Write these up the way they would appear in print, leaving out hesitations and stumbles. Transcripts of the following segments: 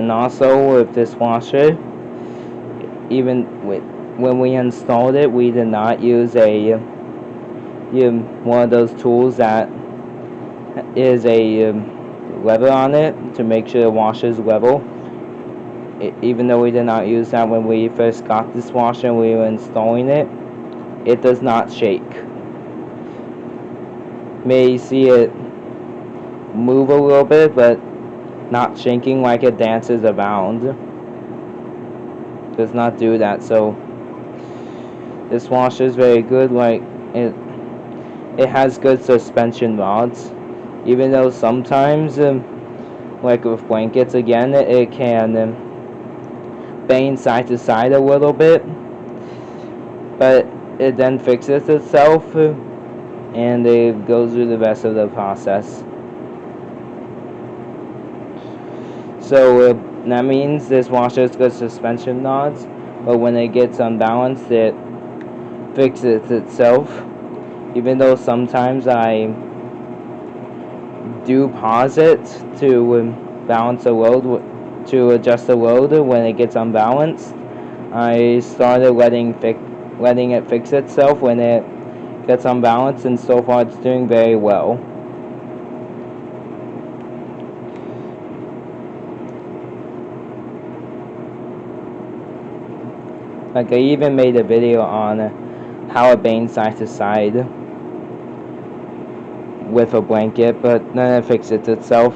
And also with this washer, even when we installed it, we did not use one of those tools that is a lever on it to make sure the washer is level. Even though we did not use that when we first got this washer and we were installing it, it does not shake. May see it move a little bit, but not shaking like it dances around. Does not do that. So this washer is very good. Like it has good suspension rods, even though sometimes like with blankets again, it can bang side to side a little bit, but it then fixes itself and it goes through the rest of the process. So that means this washer has good suspension rods, but when it gets unbalanced, it fixes itself. Even though sometimes I do pause it to balance the load, to adjust the load when it gets unbalanced, I started letting it fix itself when it gets unbalanced, and so far it's doing very well. Like I even made a video on how it bangs side to side with a blanket, but then it fixes itself.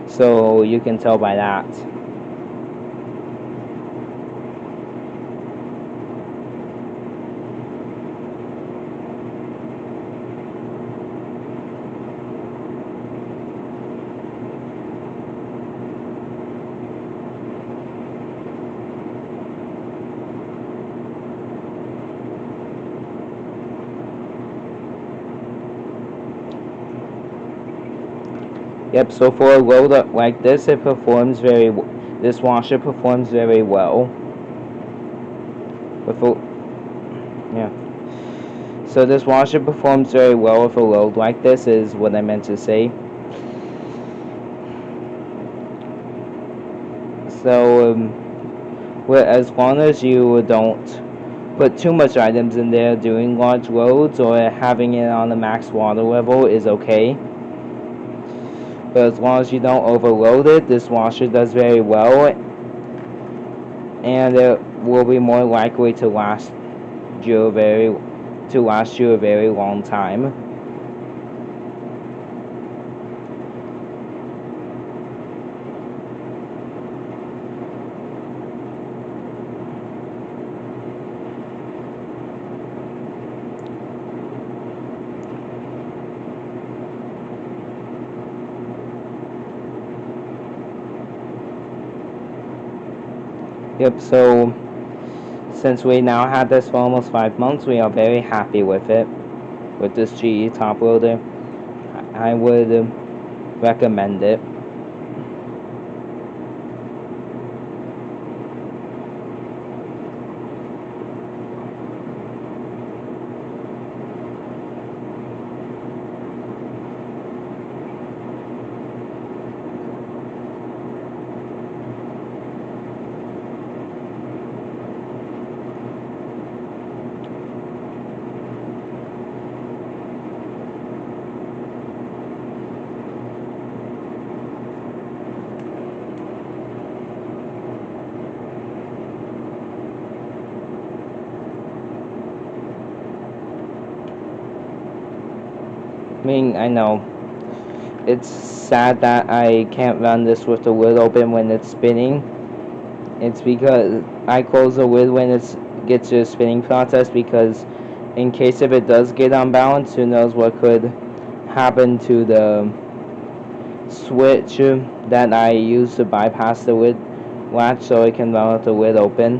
So you can tell by that. Yep, so for a load like this, this washer performs very well. So this washer performs very well with a load like this, is what I meant to say. So, as long as you don't put too much items in there, doing large loads or having it on the max water level is okay. But as long as you don't overload it, this washer does very well, and it will be more likely to last you a very long time. Yep, so since we now had this for almost 5 months, we are very happy with it. With this GE top loader, I would recommend it. I mean, I know it's sad that I can't run this with the lid open when it's spinning. It's because I close the lid when it gets to the spinning process, because in case if it does get unbalanced, who knows what could happen to the switch that I use to bypass the lid latch so it can run with the lid open.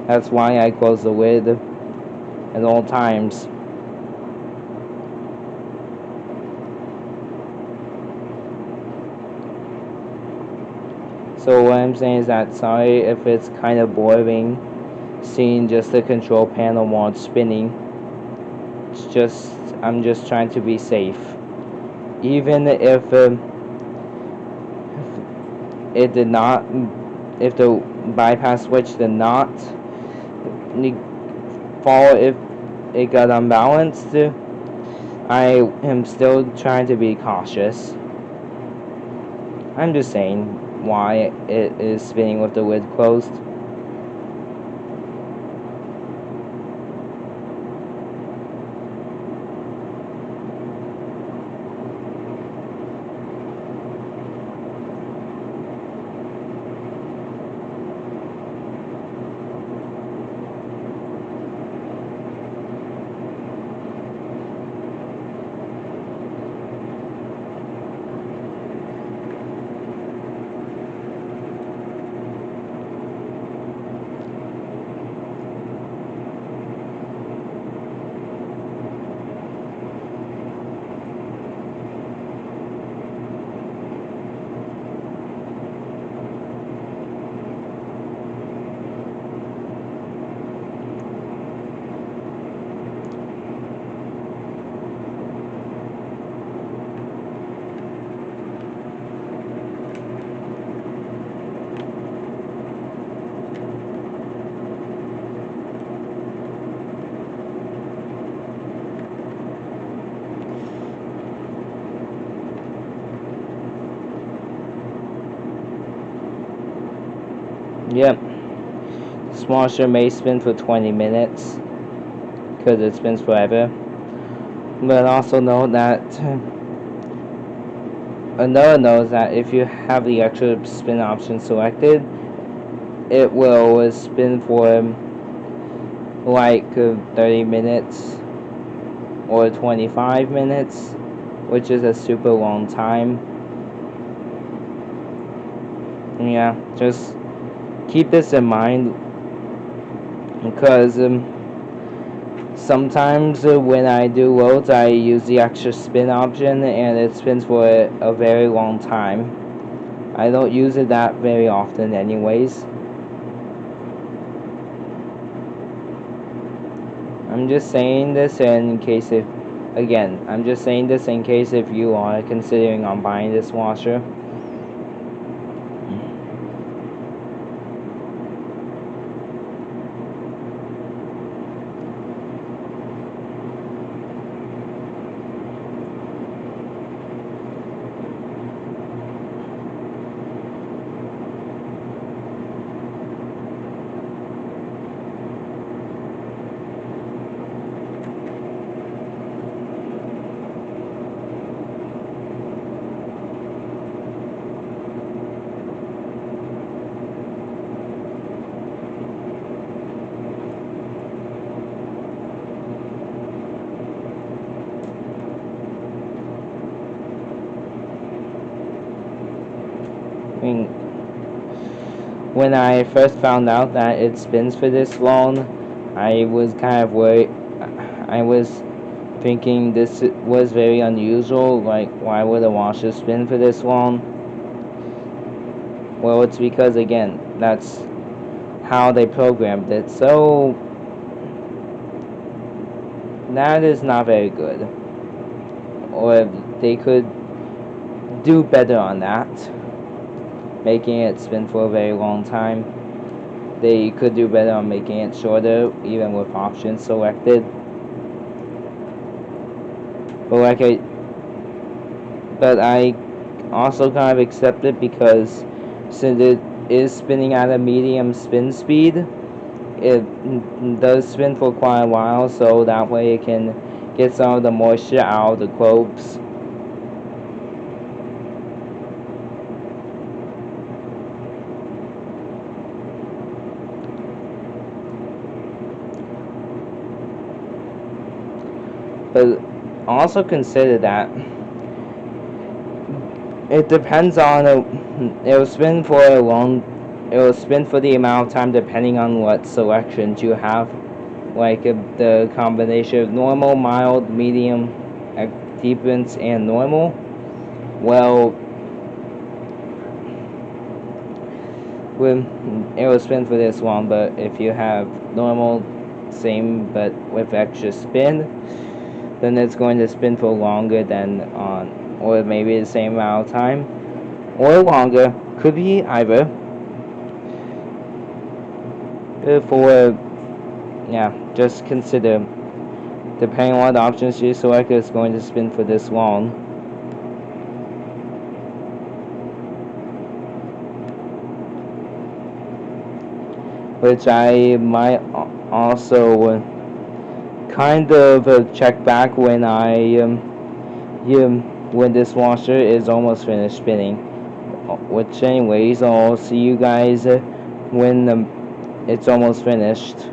That's why I close the lid at all times. So what I'm saying is that, sorry if it's kind of boring seeing just the control panel while it's spinning. I'm just trying to be safe. Even if it did not, if the bypass switch did not fall, if it got unbalanced, I am still trying to be cautious. I'm just saying why it is spinning with the lid closed. Yep, this washer may spin for 20 minutes because it spins forever, but also know that another knows that if you have the extra spin option selected, it will spin for like 30 minutes or 25 minutes, which is a super long time. Yeah, just keep this in mind, because sometimes when I do loads, I use the extra spin option and it spins for a very long time. I don't use it that very often anyways. I'm just saying this in case if, again, I'm just saying this in case if you are considering on buying this washer. I mean, when I first found out that it spins for this long, I was kind of worried. I was thinking this was very unusual. Like, why would a washer spin for this long? Well, it's because, again, that's how they programmed it. So that is not very good. Or they could do better on that, making it spin for a very long time. They could do better on making it shorter, even with options selected. But I also kind of accept it, because since it is spinning at a medium spin speed, it does spin for quite a while, so that way it can get some of the moisture out of the globes. But also consider that it depends on it will spin for a long. It will spin for the amount of time depending on what selections you have, like the combination of normal, mild, medium, deepens, and normal. Well, it will spin for this long, but if you have normal, same but with extra spin, then it's going to spin for longer than on, or maybe the same amount of time. or longer. Could be either. Just consider, depending on what options you select, it's going to spin for this long. Which I might also kind of check back when when this washer is almost finished spinning. Which anyways, I'll see you guys when it's almost finished.